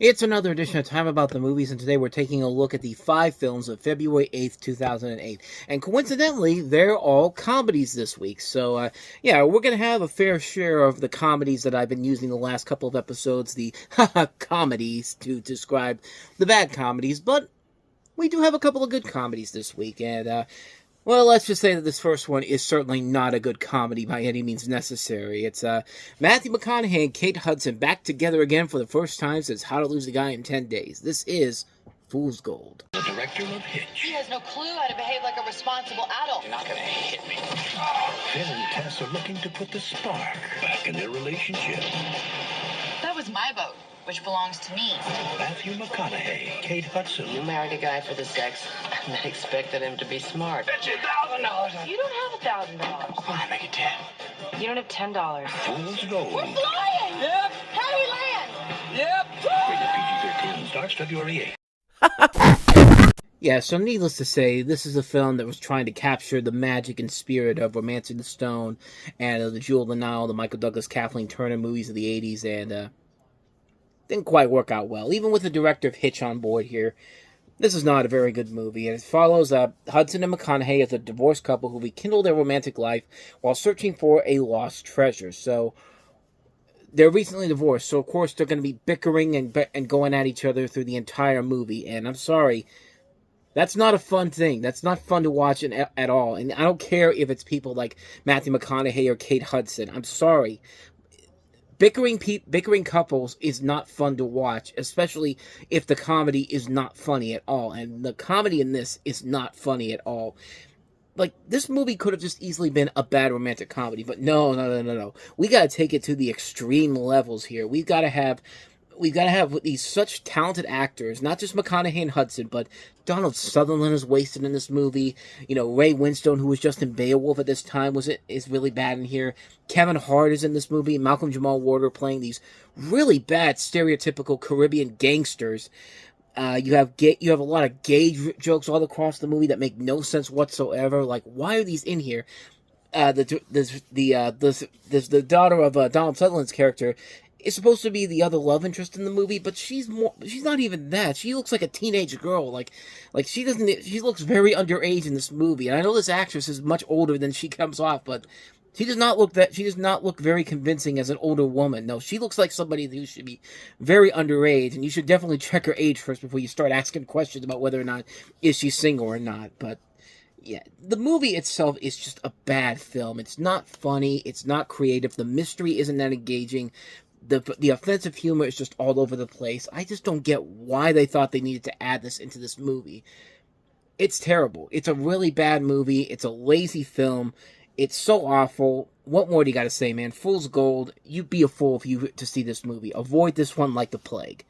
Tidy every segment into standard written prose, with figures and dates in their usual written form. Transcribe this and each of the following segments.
It's another edition of Time About the Movies, and today we're taking a look at the 5 films of February 8th, 2008. And coincidentally, they're all comedies this week. So, yeah, we're going to have a fair share of the comedies that I've been using the last couple of episodes, the comedies, to describe the bad comedies. But we do have a couple of good comedies this week, and, well, let's just say that this first one is certainly not a good comedy by any means necessary. It's Matthew McConaughey and Kate Hudson back together again for the first time since How to Lose a Guy in 10 Days. This is Fool's Gold. The director of Hitch. He has no clue how to behave like a responsible adult. You're not gonna hit me. Phil and Tess are looking to put the spark back in their relationship. That was my vote, which belongs to me. Matthew McConaughey, Kate Hudson. You married a guy for the sex and then expected him to be smart. Bet you $1,000. You don't have $1,000. Fine, make it 10. You don't have $10. Fool's Gold. We're flying! Yep. How do we land? Yep. Rated PG-13 starts February 8th. Yeah, so needless to say, this is a film that was trying to capture the magic and spirit of Romancing the Stone and the Jewel of the Nile, the Michael Douglas, Kathleen Turner movies of the 80s, and didn't quite work out well. Even with the director of Hitch on board here, this is not a very good movie. And it follows Hudson and McConaughey as a divorced couple who rekindle their romantic life while searching for a lost treasure. So they're recently divorced, so of course they're going to be bickering and going at each other through the entire movie. And I'm sorry, that's not a fun thing. That's not fun to watch at all. And I don't care if it's people like Matthew McConaughey or Kate Hudson. I'm sorry. Bickering couples is not fun to watch, especially if the comedy is not funny at all. And the comedy in this is not funny at all. Like, this movie could have just easily been a bad romantic comedy, but no. We gotta take it to the extreme levels here. We've gotta have these such talented actors, not just McConaughey and Hudson, but Donald Sutherland is wasted in this movie. You know, Ray Winstone, who was just in Beowulf at this time, is really bad in here. Kevin Hart is in this movie. Malcolm Jamal Warner playing these really bad stereotypical Caribbean gangsters. You have a lot of gay jokes all across the movie that make no sense whatsoever. Like, why are these in here? The daughter of Donald Sutherland's character is supposed to be the other love interest in the movie, but she's not even that. She looks like a teenage girl. Like she looks very underage in this movie. And I know this actress is much older than she comes off, but she does not look very convincing as an older woman. No, she looks like somebody who should be very underage, and you should definitely check her age first before you start asking questions about whether or not is she single or not. But yeah, the movie itself is just a bad film. It's not funny, it's not creative, the mystery isn't that engaging. The offensive humor is just all over the place. I just don't get why they thought they needed to add this into this movie. It's terrible. It's a really bad movie. It's a lazy film. It's so awful. What more do you got to say, man? Fool's Gold. You'd be a fool if you to see this movie. Avoid this one like the plague.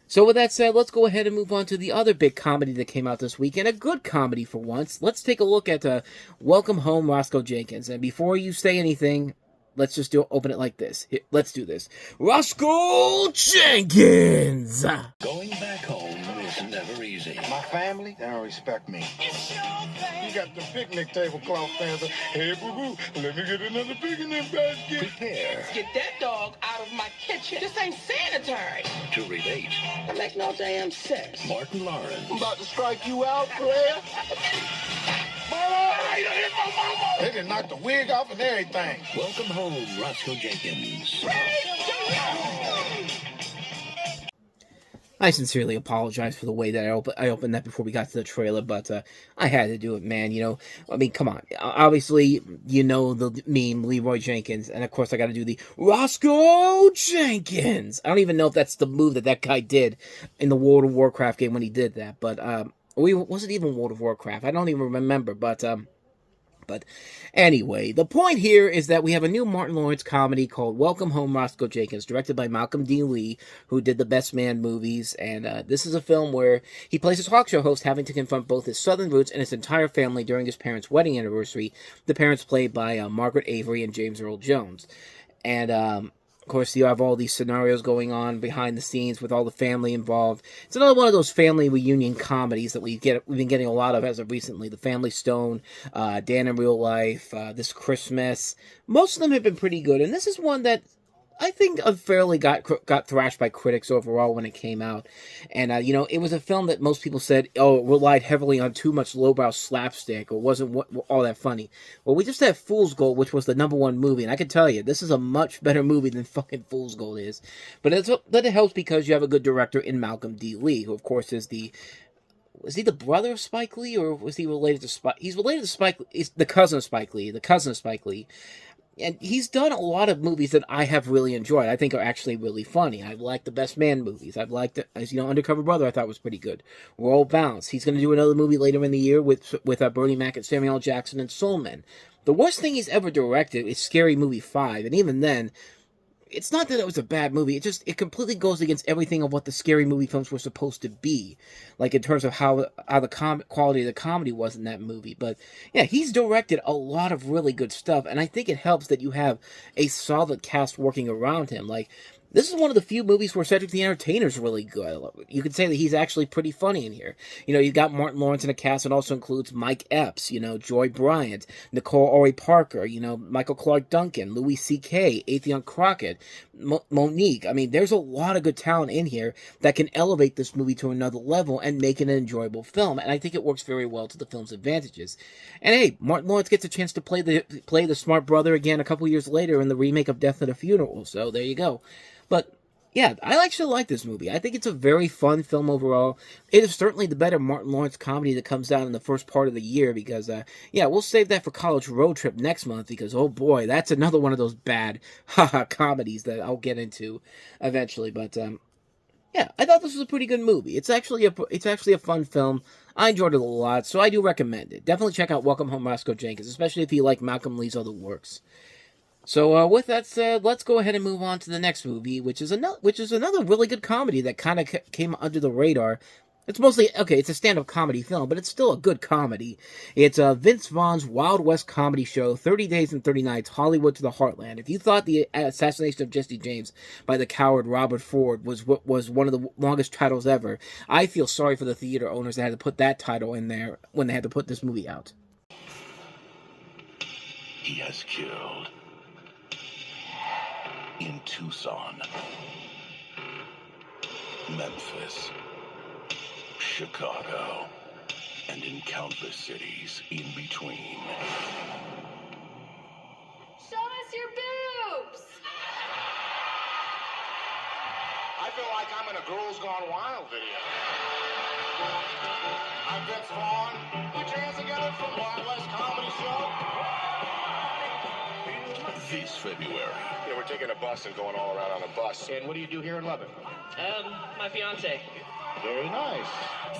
So with that said, let's go ahead and move on to the other big comedy that came out this week, and a good comedy for once. Let's take a look at Welcome Home, Roscoe Jenkins. And before you say anything, let's just open it like this. Here, let's do this. Roscoe Jenkins! Going back home is never easy. My family, they don't respect me. You got the picnic tablecloth fans. Hey, boo-boo, let me get another picnic basket. Prepare Get that dog out of my kitchen. This ain't sanitary. to relate. That makes no damn sense. Martin Lawrence. I'm about to strike you out, player. They done knocked the wig off and everything. Welcome home, Roscoe Jenkins. I sincerely apologize for the way that I opened that before we got to the trailer, but I had to do it, man. You know, I mean, come on. Obviously, you know the meme, Leroy Jenkins, and of course I got to do the Roscoe Jenkins. I don't even know if that's the move that guy did in the World of Warcraft game when he did that, but was it even World of Warcraft? I don't even remember, but anyway, the point here is that we have a new Martin Lawrence comedy called Welcome Home, Roscoe Jenkins, directed by Malcolm D. Lee, who did the Best Man movies, and this is a film where he plays a talk show host having to confront both his Southern roots and his entire family during his parents' wedding anniversary, the parents played by Margaret Avery and James Earl Jones. And of course, you have all these scenarios going on behind the scenes with all the family involved. It's another one of those family reunion comedies that we've been getting a lot of as of recently. The Family Stone, Dan in Real Life, This Christmas. Most of them have been pretty good, and this is one that I think unfairly got thrashed by critics overall when it came out, and it was a film that most people said, oh, it relied heavily on too much lowbrow slapstick or wasn't all that funny. Well, we just had Fool's Gold, which was the #1 movie, and I can tell you, this is a much better movie than fucking Fool's Gold is. But it helps because you have a good director in Malcolm D. Lee, who of course is he the brother of Spike Lee, or was he related to Spike? He's related to Spike. He's the cousin of Spike Lee. The cousin of Spike Lee. And he's done a lot of movies that I have really enjoyed. I think are actually really funny. I've liked the Best Man movies. I've liked, Undercover Brother. I thought was pretty good. Roll Bounce. He's going to do another movie later in the year with Bernie Mac and Samuel L. Jackson and Soul Men. The worst thing he's ever directed is Scary Movie 5, and even then, it's not that it was a bad movie. It completely goes against everything of what the Scary Movie films were supposed to be, like in terms of how the quality of the comedy was in that movie. But yeah, he's directed a lot of really good stuff, and I think it helps that you have a solid cast working around him. Like, this is one of the few movies where Cedric the Entertainer's really good. You could say that he's actually pretty funny in here. You've got Martin Lawrence in a cast that also includes Mike Epps, Joy Bryant, Nicole Ori Parker, Michael Clark Duncan, Louis C.K., Atheon Crockett, Monique. I mean, there's a lot of good talent in here that can elevate this movie to another level and make it an enjoyable film, and I think it works very well to the film's advantages. And hey, Martin Lawrence gets a chance to play the smart brother again a couple years later in the remake of Death at a Funeral, so there you go. But yeah, I actually like this movie. I think it's a very fun film overall. It is certainly the better Martin Lawrence comedy that comes out in the first part of the year because, we'll save that for College Road Trip next month because, oh boy, that's another one of those bad comedies that I'll get into eventually. But, yeah, I thought this was a pretty good movie. It's actually a fun film. I enjoyed it a lot, so I do recommend it. Definitely check out Welcome Home, Roscoe Jenkins, especially if you like Malcolm Lee's other works. So, with that said, let's go ahead and move on to the next movie, which is another really good comedy that kind of came under the radar. It's it's a stand-up comedy film, but it's still a good comedy. It's Vince Vaughn's Wild West comedy show, 30 Days and 30 Nights, Hollywood to the Heartland. If you thought the assassination of Jesse James by the coward Robert Ford was one of the longest titles ever, I feel sorry for the theater owners that had to put that title in there when they had to put this movie out. He has killed in Tucson, Memphis, Chicago, and in countless cities in between. Show us your boobs! I feel like I'm in a Girls Gone Wild video. I'm Vince Vaughn. Put your hands together for Wild West Comedy Show. This February. Yeah, we're taking a bus and going all around on a bus. And what do you do here in Lubbock? My fiance. Very nice.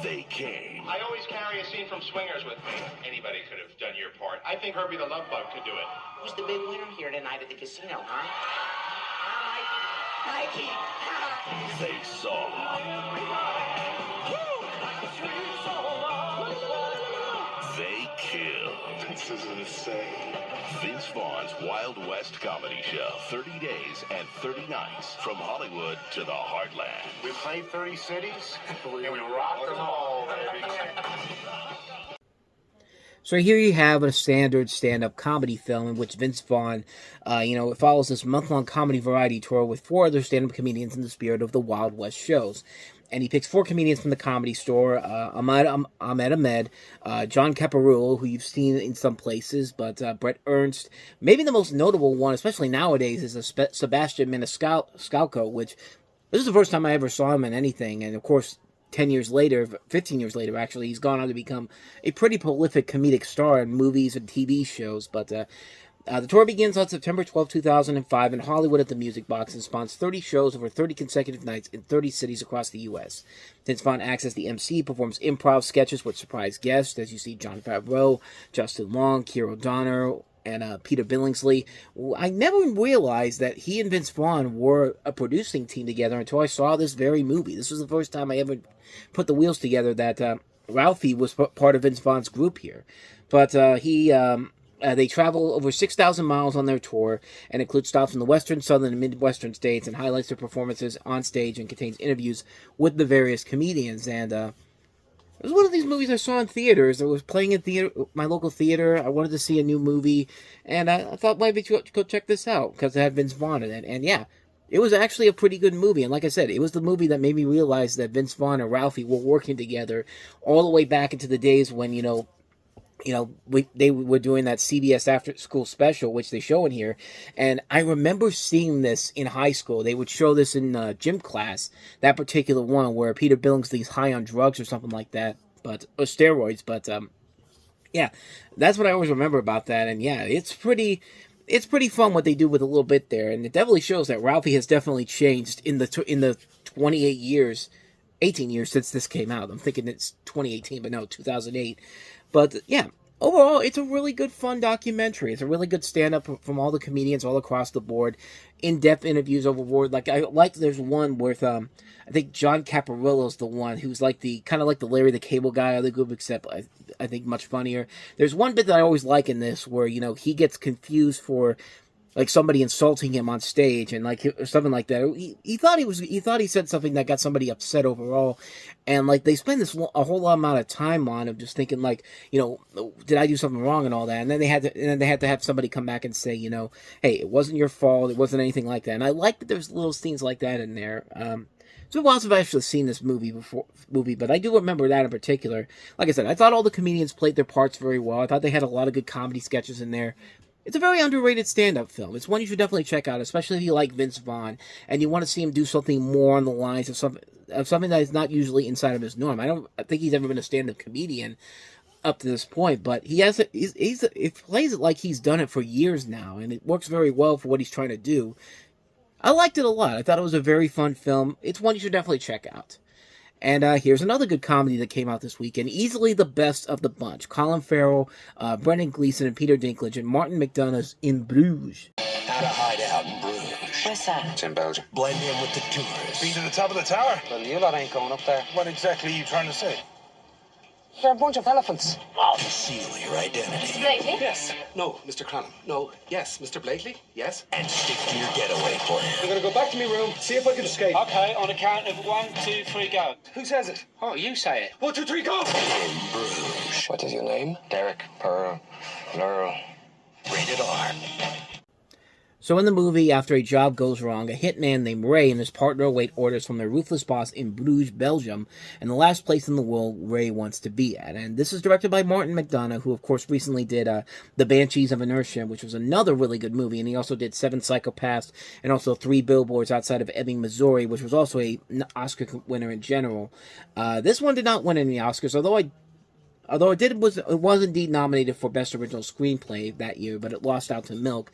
They came. I always carry a scene from Swingers with me. Anybody could have done your part. I think Herbie the Love Bug could do it. Who's the big winner here tonight at the casino, huh? Mikey. They saw. They killed. This is insane. Vince Vaughn's Wild West Comedy Show, 30 Days and 30 Nights, from Hollywood to the Heartland. We played 30 cities, and we rocked them all, baby. So here you have a standard stand-up comedy film in which Vince Vaughn, it follows this month-long comedy variety tour with 4 other stand-up comedians in the spirit of the Wild West shows. And he picks 4 comedians from the Comedy Store, Ahmed, John Caparulo, who you've seen in some places, but Brett Ernst. Maybe the most notable one, especially nowadays, is Sebastian Maniscalco, which this is the first time I ever saw him in anything. And of course, 15 years later, actually, he's gone on to become a pretty prolific comedic star in movies and TV shows. But the tour begins on September 12, 2005 in Hollywood at the Music Box and spawns 30 shows over 30 consecutive nights in 30 cities across the U.S. Vince Vaughn acts as the MC, performs improv sketches with surprise guests, as you see Jon Favreau, Justin Long, Keira O'Donnell, and Peter Billingsley. I never realized that he and Vince Vaughn were a producing team together until I saw this very movie. This was the first time I ever put the wheels together that Ralphie was part of Vince Vaughn's group here. But they travel over 6,000 miles on their tour and includes stops in the Western, Southern, and Midwestern states and highlights their performances on stage and contains interviews with the various comedians. And it was one of these movies I saw in theaters. It was playing in my local theater. I wanted to see a new movie, and I thought maybe go check this out because it had Vince Vaughn in it. And yeah, it was actually a pretty good movie. And like I said, it was the movie that made me realize that Vince Vaughn and Ralphie were working together all the way back into the days when, they were doing that CBS After School Special, which they show in here. And I remember seeing this in high school. They would show this in gym class, that particular one where Peter Billingsley's high on drugs or something like that, or steroids. But yeah, that's what I always remember about that. And yeah, it's pretty fun what they do with a little bit there, and it definitely shows that Ralphie has definitely changed in the 28 years, 18 years since this came out. I'm thinking it's 2018, but no, 2008. But yeah, overall, it's a really good, fun documentary. It's a really good stand-up from all the comedians all across the board. In-depth interviews overboard. There's one with, I think John Caparillo's the one who's kind of like the Larry the Cable Guy of the group, except I think much funnier. There's one bit that I always like in this where, he gets confused for like somebody insulting him on stage and or something like that. He thought he said something that got somebody upset overall, and they spend a whole lot amount of time on him just thinking did I do something wrong and all that, and then they had to have somebody come back and say hey, it wasn't your fault, it wasn't anything like that. And I like that there's little scenes like that in there. It's been a while since I've actually seen this movie, but I do remember that in particular. Like I said, I thought all the comedians played their parts very well. I thought they had a lot of good comedy sketches in there. It's a very underrated stand-up film. It's one you should definitely check out, especially if you like Vince Vaughn and you want to see him do something more on the lines of something that is not usually inside of his norm. I don't think he's ever been a stand-up comedian up to this point, but he plays it like he's done it for years now, and it works very well for what he's trying to do. I liked it a lot. I thought it was a very fun film. It's one you should definitely check out. And here's another good comedy that came out this weekend. Easily the best of the bunch. Colin Farrell, Brendan Gleeson, and Peter Dinklage, and Martin McDonagh's In Bruges. At a hideout in Bruges. Where's that? It's in Belgium. Blend in with the tourists. Been to the top of the tower? Well, you lot ain't going up there. What exactly are you trying to say? They're a bunch of elephants. I'll conceal your identity. Blakely? Yes. No, Mr. Cranham. No. Yes, Mr. Blakely. Yes. And stick to your getaway plan. I'm going to go back to my room, see if I can escape. Okay, on a count of 1, 2, 3, go. Who says it? Oh, you say it. 1, 2, 3, go! In Bruges. What is your name? Derek, Pearl, Laurel. Rated R. So in the movie, after a job goes wrong, a hitman named Ray and his partner await orders from their ruthless boss in Bruges, Belgium, and the last place in the world Ray wants to be at. And this is directed by Martin McDonagh, who of course recently did The Banshees of Inisherin, which was another really good movie, and he also did Seven Psychopaths and also 3 Billboards Outside of Ebbing, Missouri, which was also an Oscar winner in general. This one did not win any Oscars, although it was indeed nominated for Best Original Screenplay that year, but it lost out to Milk.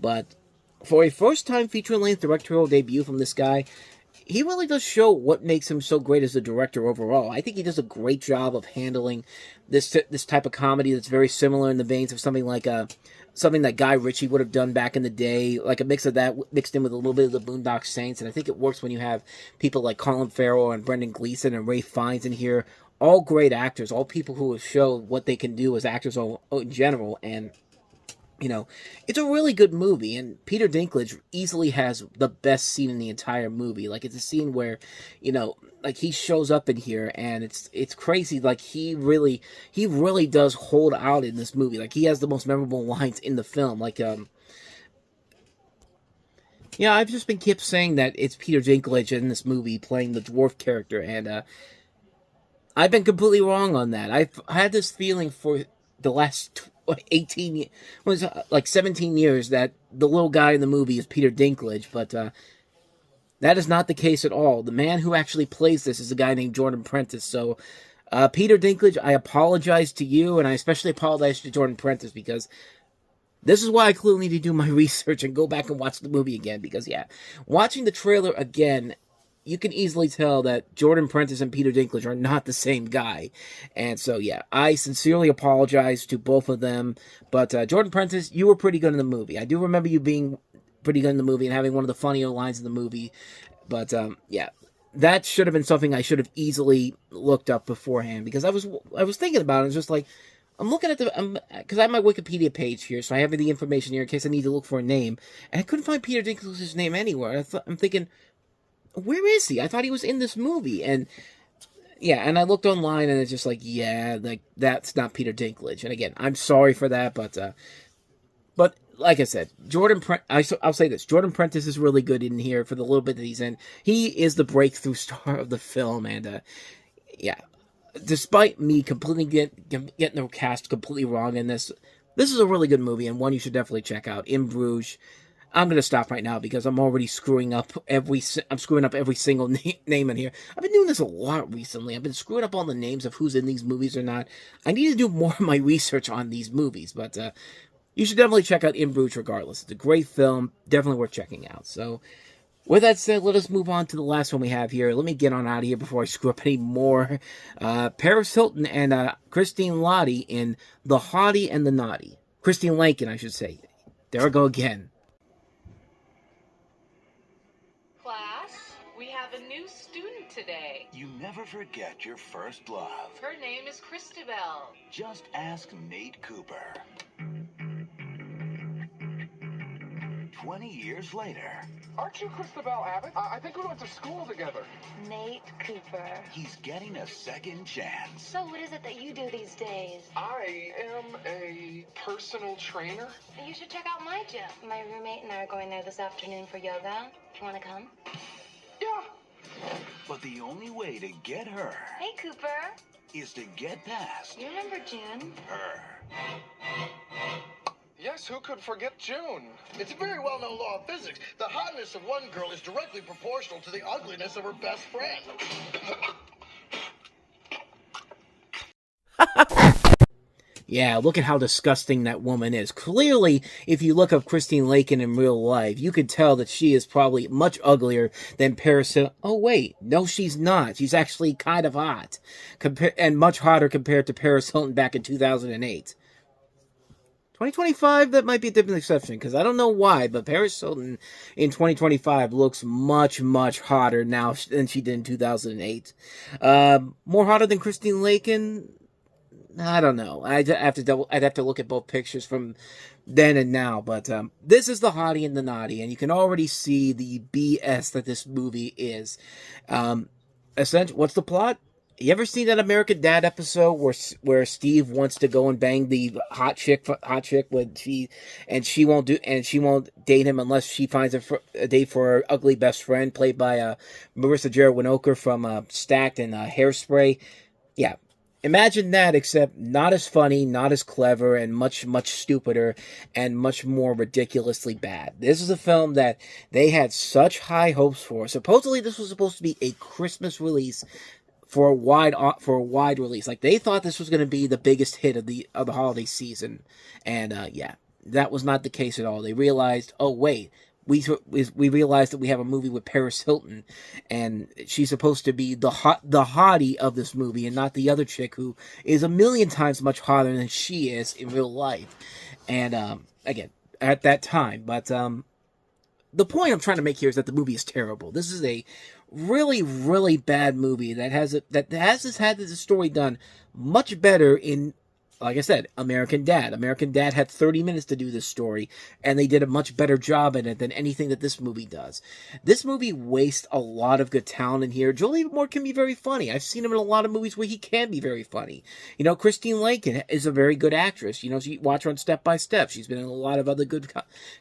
But for a first-time feature-length directorial debut from this guy, he really does show what makes him so great as a director overall. I think he does a great job of handling this type of comedy that's very similar in the veins of something that Guy Ritchie would have done back in the day, like a mix of that mixed in with a little bit of the Boondock Saints. And I think it works when you have people like Colin Farrell and Brendan Gleeson and Ralph Fiennes in here. All great actors, all people who have shown what they can do as actors in general. And it's a really good movie, and Peter Dinklage easily has the best scene in the entire movie. It's a scene where, he shows up in here, and it's crazy. He really does hold out in this movie. He has the most memorable lines in the film. I've just kept saying that it's Peter Dinklage in this movie playing the dwarf character, and I've been completely wrong on that. I've had this feeling for the last 17 years that the little guy in the movie is Peter Dinklage, but that is not the case at all. The man who actually plays this is a guy named Jordan Prentice. So, Peter Dinklage, I apologize to you, and I especially apologize to Jordan Prentice, because this is why I clearly need to do my research and go back and watch the movie again, because, watching the trailer again, you can easily tell that Jordan Prentice and Peter Dinklage are not the same guy. And so, I sincerely apologize to both of them. But Jordan Prentice, you were pretty good in the movie. I do remember you being pretty good in the movie and having one of the funnier lines in the movie. But, that should have been something I should have easily looked up beforehand. Because I was thinking about it. It's just I'm looking at because I have my Wikipedia page here, so I have the information here in case I need to look for a name. And I couldn't find Peter Dinklage's name anywhere. I'm thinking, where is he? I thought he was in this movie. And and I looked online and it's just that's not Peter Dinklage. And again, I'm sorry for that, but like I said, I'll say this: Jordan Prentice is really good in here for the little bit that he's in. He is the breakthrough star of the film, and yeah. Despite me completely getting the cast completely wrong in this is a really good movie and one you should definitely check out. In Bruges. I'm gonna stop right now because I'm already screwing up every single name in here. I've been doing this a lot recently. I've been screwing up all the names of who's in these movies or not. I need to do more of my research on these movies, but you should definitely check out In Bruges regardless. It's a great film, definitely worth checking out. So, with that said, let us move on to the last one we have here. Let me get on out of here before I screw up any more. Paris Hilton and Christine Lottie in The Hottie and the Nottie. Christine Lankin, I should say. There I go again. We have a new student today. You never forget your first love. Her name is Christabel. Just ask Nate Cooper. 20 years later, Aren't you Christabel Abbott? I think we went to school together. Nate Cooper. he's getting a second chance. So what is it that you do these days? I am a personal trainer. You should check out my gym. My roommate and I are going there this afternoon for yoga. Do you want to come? Yeah. But the only way to get her Hey, Cooper. is to get past You remember June? her. Yes, who could forget June? It's a very well-known law of physics. The hotness of one girl is directly proportional to the ugliness of her best friend. Yeah, look at how disgusting that woman is. Clearly, if you look up Christine Lakin in real life, you could tell that she is probably much uglier than Paris Hilton. Oh, wait. No, she's not. She's actually kind of hot. And much hotter compared to Paris Hilton back in 2008. 2025, that might be a different exception, because I don't know why, but Paris Hilton in 2025 looks much, much hotter now than she did in 2008. More hotter than Christine Lakin? I don't know. I'd have to look at both pictures from then and now, but this is The Hottie and the Nottie, and you can already see the BS that this movie is. Essentially, what's the plot? You ever seen that American Dad episode where Steve wants to go and bang the hot chick when she won't date him unless she finds a date for her ugly best friend, played by Marissa Jared Winokur from Stacked and Hairspray? Yeah. Imagine that, except not as funny, not as clever, and much, much stupider, and much more ridiculously bad. This is a film that they had such high hopes for. Supposedly, this was supposed to be a Christmas release for a wide release. Like, they thought this was going to be the biggest hit of the holiday season, and yeah, that was not the case at all. They realized, oh wait. We realized that we have a movie with Paris Hilton, and she's supposed to be the hottie of this movie, and not the other chick who is a million times much hotter than she is in real life. And again, at that time, but the point I'm trying to make here is that the movie is terrible. This is a really, really bad movie that has had the story done much better in. Like I said, American Dad. American Dad had 30 minutes to do this story, and they did a much better job in it than anything that this movie does. This movie wastes a lot of good talent in here. Julie Moore can be very funny. I've seen him in a lot of movies where he can be very funny. You know, Christine Lankin is a very good actress. You know, you watch her on Step by Step. She's been in a lot of other good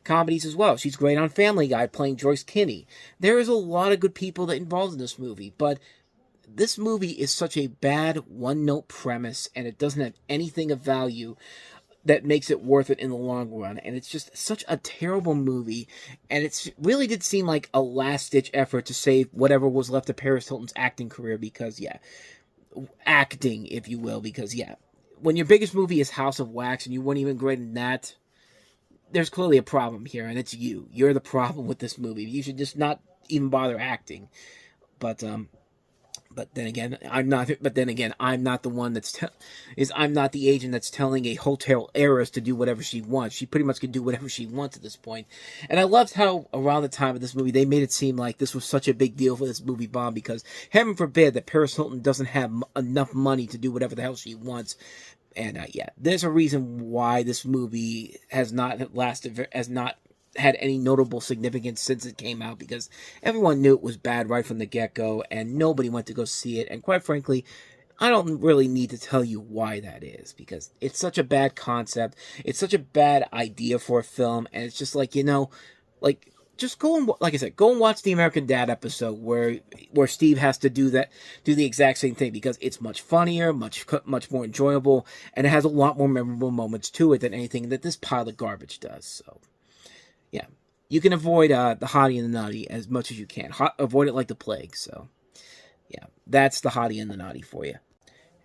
comedies as well. She's great on Family Guy playing Joyce Kinney. There is a lot of good people that involved in this movie, but this movie is such a bad one-note premise, and it doesn't have anything of value that makes it worth it in the long run. And it's just such a terrible movie, and it really did seem like a last-ditch effort to save whatever was left of Paris Hilton's acting career, because, yeah, acting, if you will, because, yeah, when your biggest movie is House of Wax and you weren't even great in that, there's clearly a problem here, and it's you. You're the problem with this movie. You should just not even bother acting. But then again, I'm not the one I'm not the agent that's telling a hotel heiress to do whatever she wants. She pretty much can do whatever she wants at this point. And I loved how around the time of this movie, they made it seem like this was such a big deal for this movie bomb, because heaven forbid that Paris Hilton doesn't have enough money to do whatever the hell she wants. And yeah, there's a reason why this movie has not had any notable significance since it came out, because everyone knew it was bad right from the get-go, and nobody went to go see it. And quite frankly, I don't really need to tell you why that is, because it's such a bad concept, it's such a bad idea for a film, and it's just like, like, just go and, like I said, go and watch the American Dad episode where Steve has to do the exact same thing, because it's much funnier, much more enjoyable, and it has a lot more memorable moments to it than anything that this pile of garbage does. So, yeah, you can avoid the Hottie and the Nottie as much as you can. Avoid it like the plague. So, yeah, that's the Hottie and the Nottie for you.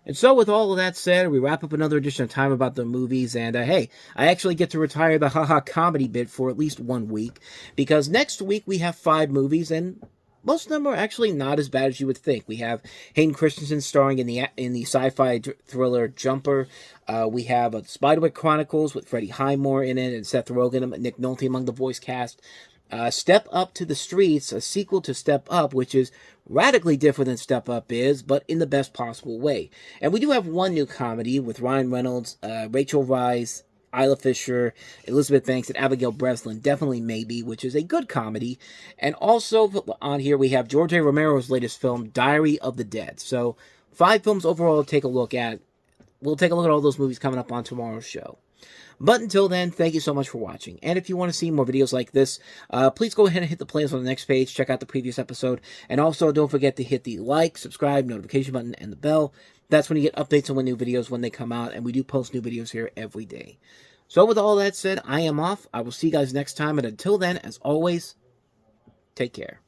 And so, with all of that said, we wrap up another edition of Time About the Movies, and hey, I actually get to retire the haha comedy bit for at least 1 week, because next week we have 5 movies, and most of them are actually not as bad as you would think. We have Hayden Christensen starring in the sci-fi thriller Jumper. We have Spiderwick Chronicles with Freddie Highmore in it, and Seth Rogen and Nick Nolte among the voice cast. Step Up to the Streets, a sequel to Step Up, which is radically different than Step Up is, but in the best possible way. And we do have one new comedy with Ryan Reynolds, Rachel Weisz, Isla Fisher, Elizabeth Banks, and Abigail Breslin, Definitely Maybe, which is a good comedy. And also on here we have George A. Romero's latest film, Diary of the Dead. So 5 films overall to take a look at. We'll take a look at all those movies coming up on tomorrow's show. But until then, thank you so much for watching. And if you want to see more videos like this, please go ahead and hit the playlist on the next page. Check out the previous episode. And also, don't forget to hit the like, subscribe, notification button, and the bell. That's when you get updates on when new videos when they come out. And we do post new videos here every day. So with all that said, I am off. I will see you guys next time. And until then, as always, take care.